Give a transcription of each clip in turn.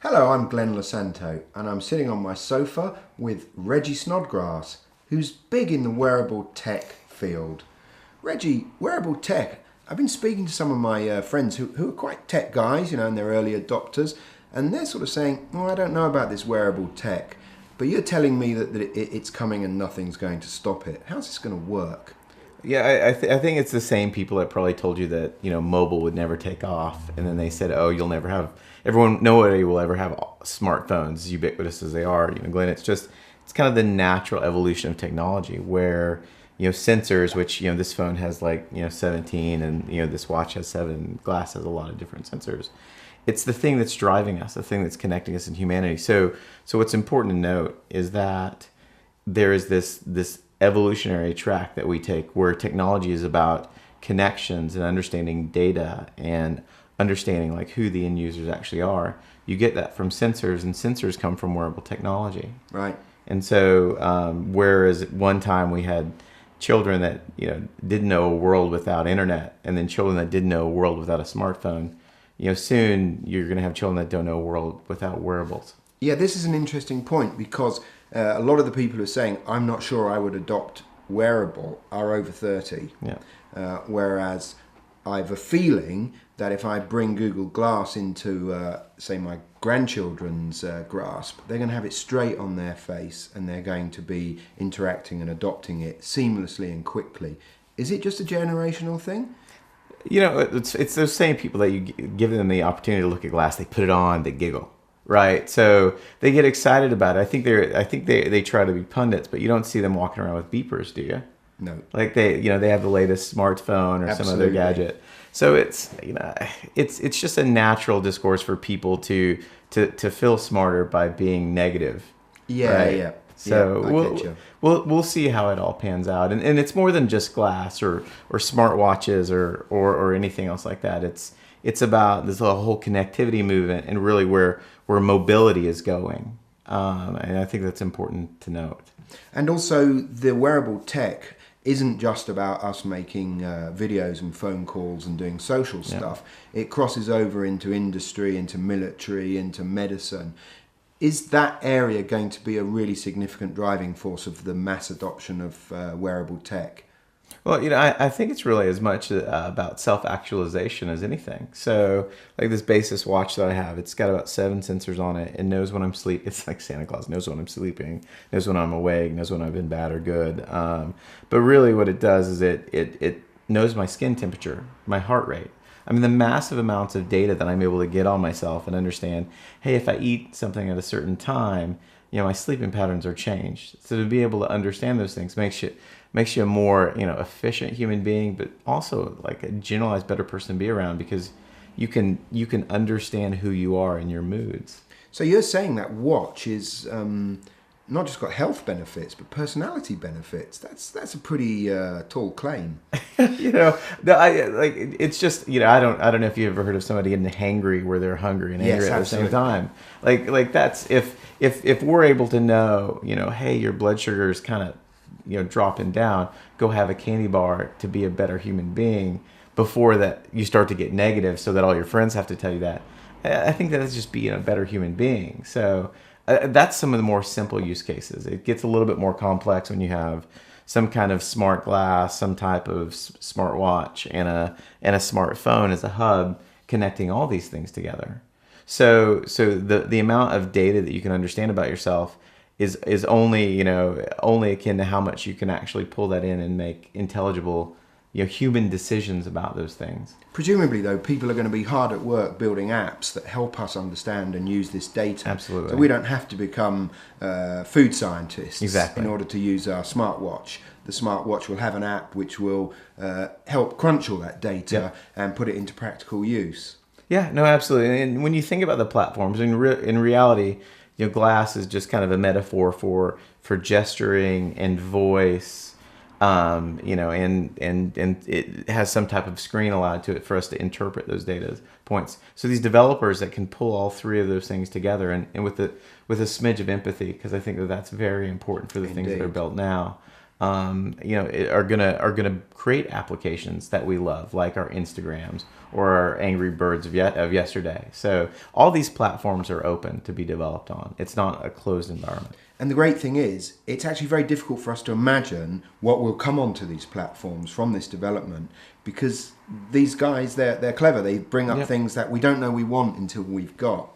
Hello, I'm Glenn Lesanto, and I'm sitting on my sofa with Redg Snodgrass, who's big in the wearable tech field. Reggie, wearable tech, I've been speaking to some of my friends who are quite tech guys, and they're early adopters, and they're sort of saying, I don't know about this wearable tech, but you're telling me that it's coming and nothing's going to stop it. How's this going to work? Yeah, I think it's the same people that probably told you that mobile would never take off, and then they said, "Oh, you'll never have nobody will ever have smartphones as ubiquitous as they are." Glenn, it's kind of the natural evolution of technology where sensors, which this phone has 17, and this watch has 7, glass has a lot of different sensors. It's the thing that's driving us, the thing that's connecting us in humanity. So what's important to note is that there is this evolutionary track that we take where technology is about connections and understanding data and understanding who the end users actually are. You get that from sensors, and sensors come from wearable technology. Right. And so whereas at one time we had children that didn't know a world without internet, and then children that didn't know a world without a smartphone, soon you're going to have children that don't know a world without wearables. Yeah, this is an interesting point because a lot of the people who are saying, I'm not sure I would adopt wearable, are over 30. Yeah. Whereas I have a feeling that if I bring Google Glass into, say, my grandchildren's grasp, they're going to have it straight on their face and they're going to be interacting and adopting it seamlessly and quickly. Is it just a generational thing? It's those same people that you give them the opportunity to look at glass, they put it on, they giggle. Right, so they get excited about it. I think they try to be pundits, but you don't see them walking around with beepers, do you? No. They have the latest smartphone or Absolutely. some other gadget. So it's just a natural discourse for people to feel smarter by being negative. Yeah, right? yeah. So Yeah, we'll see how it all pans out, and it's more than just glass or smartwatches or anything else like that. It's about this whole connectivity movement and really where mobility is going. And I think that's important to note. And also the wearable tech isn't just about us making videos and phone calls and doing social stuff. It crosses over into industry, into military, into medicine. Is that area going to be a really significant driving force of the mass adoption of wearable tech? Well, I think it's really as much about self-actualization as anything. So, this Basis watch that I have, it's got about 7 sensors on it. It knows when I'm sleeping. It's like Santa Claus, knows when I'm sleeping, knows when I'm awake, knows when I've been bad or good. But really what it does is it knows my skin temperature, my heart rate. I mean, the massive amounts of data that I'm able to get on myself and understand, hey, if I eat something at a certain time, my sleeping patterns are changed. So to be able to understand those things makes you a more efficient human being, but also a generalized better person to be around because you can understand who you are and your moods. So you're saying that watch is not just got health benefits, but personality benefits. That's a pretty tall claim. It's just I don't know if you've ever heard of somebody getting hangry where they're hungry and angry at the same time. That's if we're able to know hey, your blood sugar is kind of dropping down, go have a candy bar to be a better human being before that you start to get negative so that all your friends have to tell you that. I think that's just being a better human being. So that's some of the more simple use cases. It gets a little bit more complex when you have some kind of smart glass, some type of smart watch, and a smartphone as a hub connecting all these things together. So the amount of data that you can understand about yourself is only only akin to how much you can actually pull that in and make intelligible human decisions about those things. Presumably, though, people are going to be hard at work building apps that help us understand and use this data. Absolutely. So we don't have to become food scientists Exactly. in order to use our smartwatch. The smartwatch will have an app which will help crunch all that data and put it into practical use. Yeah, no, absolutely. And when you think about the platforms, in reality, glass is just kind of a metaphor for gesturing and voice. And it has some type of screen allowed to it for us to interpret those data points. So these developers that can pull all 3 of those things together and with a smidge of empathy, because I think that's very important for the things that are built now. are gonna create applications that we love, like our Instagrams or our Angry Birds of yesterday. So all these platforms are open to be developed on. It's not a closed environment. And the great thing is, it's actually very difficult for us to imagine what will come onto these platforms from this development, because these guys, they're clever. They bring up things that we don't know we want until we've got.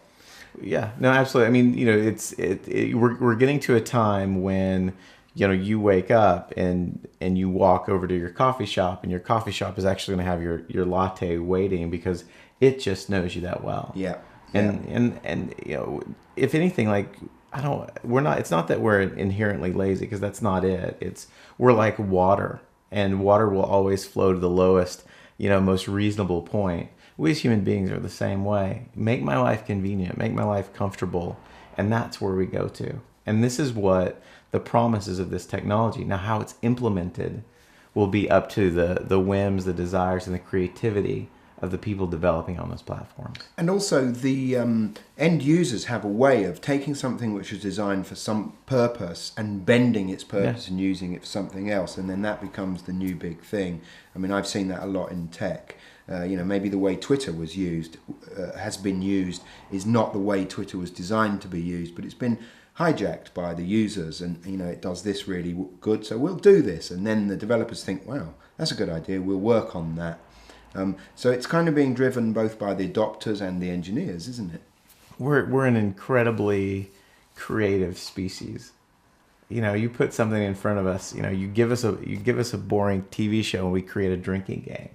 Yeah, no, absolutely. I mean, we're getting to a time when, you wake up and you walk over to your coffee shop, and your coffee shop is actually going to have your latte waiting because it just knows you that well. Yeah. And if anything, like, it's not that we're inherently lazy, because that's not it. We're like water, and water will always flow to the lowest, most reasonable point. We as human beings are the same way. Make my life convenient, make my life comfortable, and that's where we go to. And this is what the promises of this technology. Now, how it's implemented will be up to the whims, the desires, and the creativity of the people developing on those platforms. And also the end users have a way of taking something which is designed for some purpose and bending its purpose and using it for something else, and then that becomes the new big thing. I mean, I've seen that a lot in tech. Maybe the way Twitter was used, has been used, is not the way Twitter was designed to be used, but it's been hijacked by the users, and it does this really good, so we'll do this, and then the developers think, wow, that's a good idea, we'll work on that. So it's kind of being driven both by the adopters and the engineers, isn't it? We're an incredibly creative species. You put something in front of us. You give us a boring TV show, and we create a drinking game.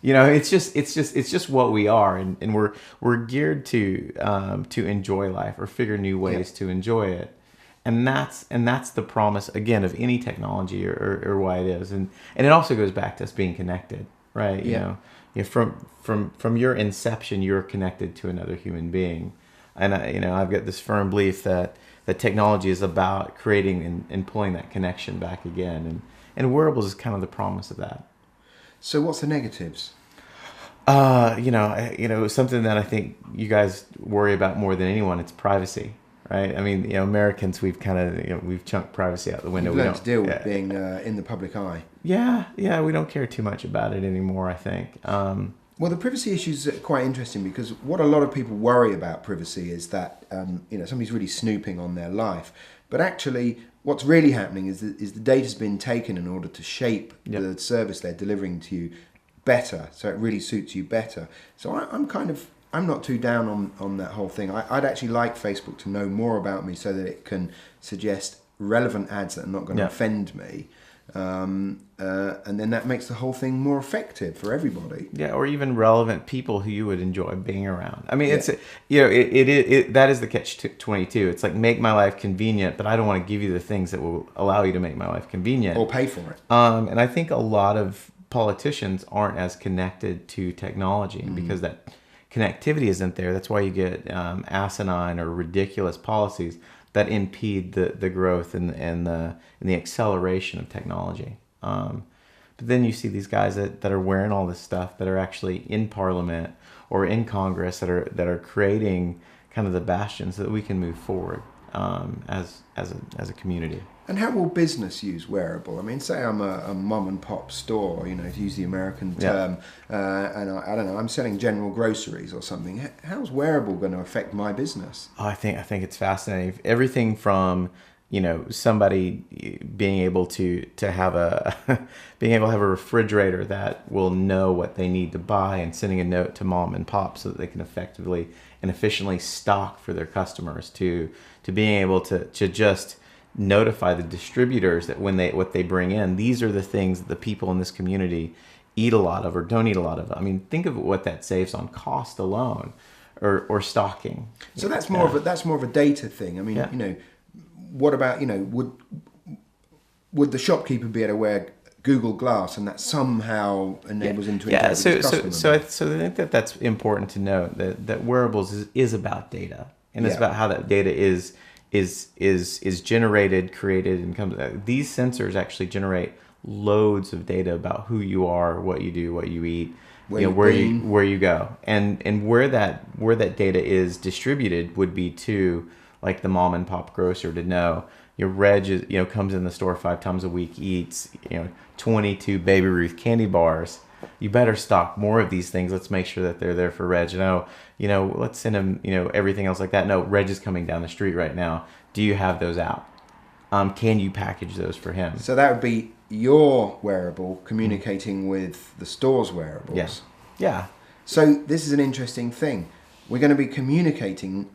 It's just what we are, and we're geared to enjoy life or figure new ways to enjoy it. And that's the promise, again, of any technology or why it is, and it also goes back to us being connected, right? From your inception, you're connected to another human being, and I've got this firm belief that technology is about creating and pulling that connection back again, and wearables is kind of the promise of that. So what's the negatives? Something that I think you guys worry about more than anyone. It's privacy. Right. I mean, Americans, we've kind of, we've chunked privacy out the window. We don't deal with being in the public eye. Yeah. We don't care too much about it anymore, I think. Well, the privacy issues are quite interesting, because what a lot of people worry about privacy is that, somebody's really snooping on their life. But actually, what's really happening is the data's been taken in order to shape the service they're delivering to you better. So it really suits you better. So I'm not too down on that whole thing. I'd actually like Facebook to know more about me so that it can suggest relevant ads that are not going to offend me. And then that makes the whole thing more effective for everybody. Yeah, or even relevant people who you would enjoy being around. I mean, it's that is the catch-22. It's like, make my life convenient, but I don't want to give you the things that will allow you to make my life convenient. Or pay for it. And I think a lot of politicians aren't as connected to technology because that connectivity isn't there. That's why you get asinine or ridiculous policies that impede the growth and the acceleration of technology. But then you see these guys that are wearing all this stuff, that are actually in Parliament or in Congress, that are creating kind of the bastions so that we can move forward as a community. And how will business use Wearable? I mean, say I'm a mom and pop store, to use the American term, and I don't know, I'm selling general groceries or something. How's Wearable going to affect my business? Oh, I think it's fascinating. Everything from somebody being able to have a refrigerator that will know what they need to buy and sending a note to mom and pop so that they can effectively and efficiently stock for their customers, to being able to just notify the distributors that what they bring in, these are the things that the people in this community eat a lot of or don't eat a lot of. I mean, think of what that saves on cost alone, or stocking. So that's more of a data thing. I mean, what about would the shopkeeper be able to wear Google Glass, and that somehow enables him to interact with his customer? So I think that's important to note, that wearables is about data, and it's about how that data is generated, created, and comes. These sensors actually generate loads of data about who you are, what you do, what you eat, where you go, and where that data is distributed would be to, like, the mom and pop grocer to know, Reg is, comes in the store 5 times a week, eats 22 Baby Ruth candy bars. You better stock more of these things. Let's make sure that they're there for Reg. Let's send him everything else like that. No, Reg is coming down the street right now. Do you have those out? Can you package those for him? So that would be your wearable communicating with the store's wearables. Yes. Yeah. So this is an interesting thing. We're going to be communicating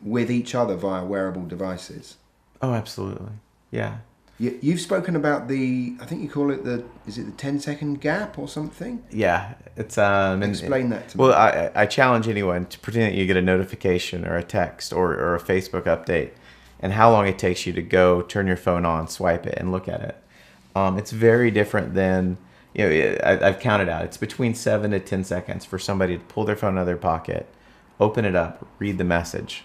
with each other via wearable devices. Oh, absolutely. Yeah. You've spoken about I think you call it is it the 10-second gap or something? Yeah. It's Explain that to me. Well, I challenge anyone to pretend that you get a notification or a text or a Facebook update and how long it takes you to go turn your phone on, swipe it, and look at it. It's very different than, I've counted out. It's between 7 to 10 seconds for somebody to pull their phone out of their pocket, open it up, read the message.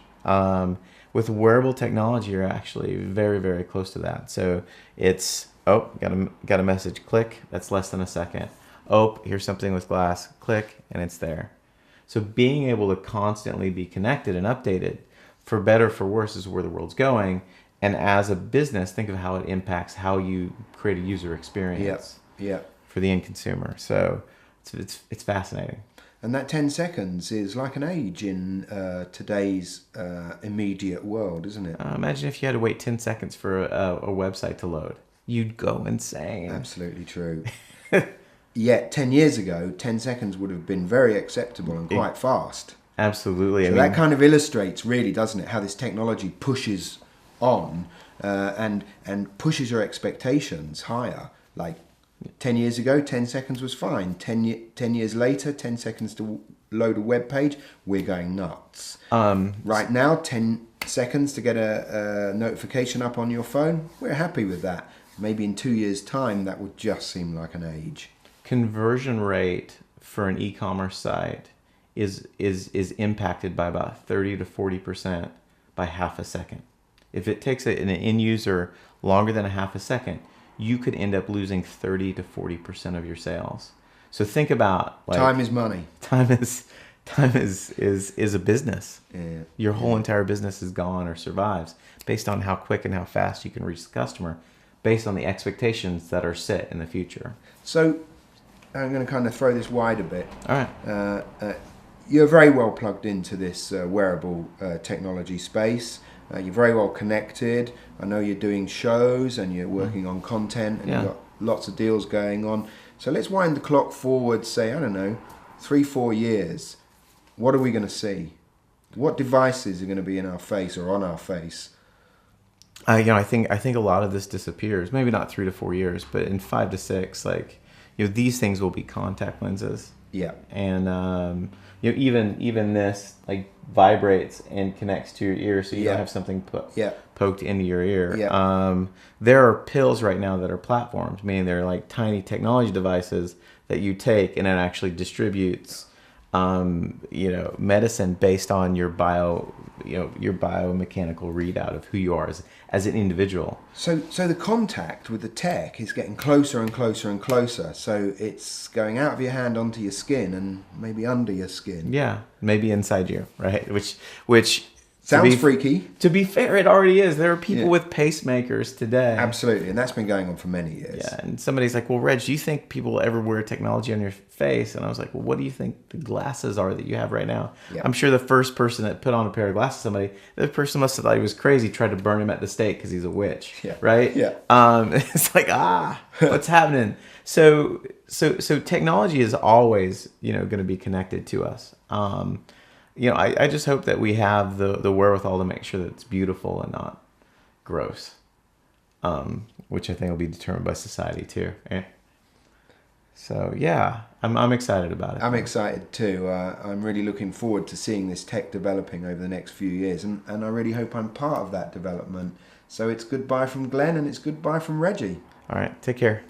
With wearable technology, you're actually very, very close to that. So it's, got a message, click, that's less than a second. Here's something with glass, click, and it's there. So being able to constantly be connected and updated, for better, for worse, is where the world's going. And as a business, think of how it impacts how you create a user experience for the end consumer. So it's fascinating. And that 10 seconds is like an age in today's immediate world, isn't it? Imagine if you had to wait 10 seconds for a website to load. You'd go insane. Absolutely true. Yet 10 years ago, 10 seconds would have been very acceptable and quite fast. Absolutely. So that kind of illustrates, really, doesn't it, how this technology pushes on and pushes your expectations higher. Like 10 years ago, 10 seconds was fine. 10 years later, 10 seconds to load a web page, we're going nuts. Right now, 10 seconds to get a notification up on your phone, we're happy with that. Maybe in 2 years' time, that would just seem like an age. Conversion rate for an e-commerce site is impacted by about 30 to 40% by half a second. If it takes an end user longer than a half a second, you could end up losing 30 to 40% of your sales. So think about time is money. Time is a business. Yeah. Your whole entire business is gone or survives based on how quick and how fast you can reach the customer, based on the expectations that are set in the future. So I'm going to kind of throw this wide a bit. All right. You're very well plugged into this wearable technology space. You're very well connected. I know you're doing shows and you're working on content and you've got lots of deals going on. So let's wind the clock forward, say, 3-4 years. What are we going to see? What devices are going to be in our face or on our face? I think a lot of this disappears. Maybe not 3 to 4 years, but in 5 to 6, these things will be contact lenses. Yeah. And even this vibrates and connects to your ear, so you don't have something poked into your ear. Yeah. There are pills right now that are platforms, meaning they're like tiny technology devices that you take, and it actually distributes medicine based on your biomechanical readout of who you are as an individual. So the contact with the tech is getting closer and closer and closer. So it's going out of your hand onto your skin and maybe under your skin. Yeah, maybe inside you, right? Which sounds freaky. To be fair, it already is. There are people with pacemakers today. Absolutely, and that's been going on for many years. Yeah, and somebody's like, well, Reg, do you think people will ever wear technology on your face? And I was like, well, what do you think the glasses are that you have right now? Yeah. I'm sure the first person that put on a pair of glasses, the person must have thought he was crazy, tried to burn him at the stake because he's a witch, right? Yeah. It's like, what's happening? So technology is always, going to be connected to us. I just hope that we have the wherewithal to make sure that it's beautiful and not gross, which I think will be determined by society too. So yeah, I'm excited about it. I'm excited too. I'm really looking forward to seeing this tech developing over the next few years, and I really hope I'm part of that development. So it's goodbye from Glenn, and it's goodbye from Reggie. All right, take care.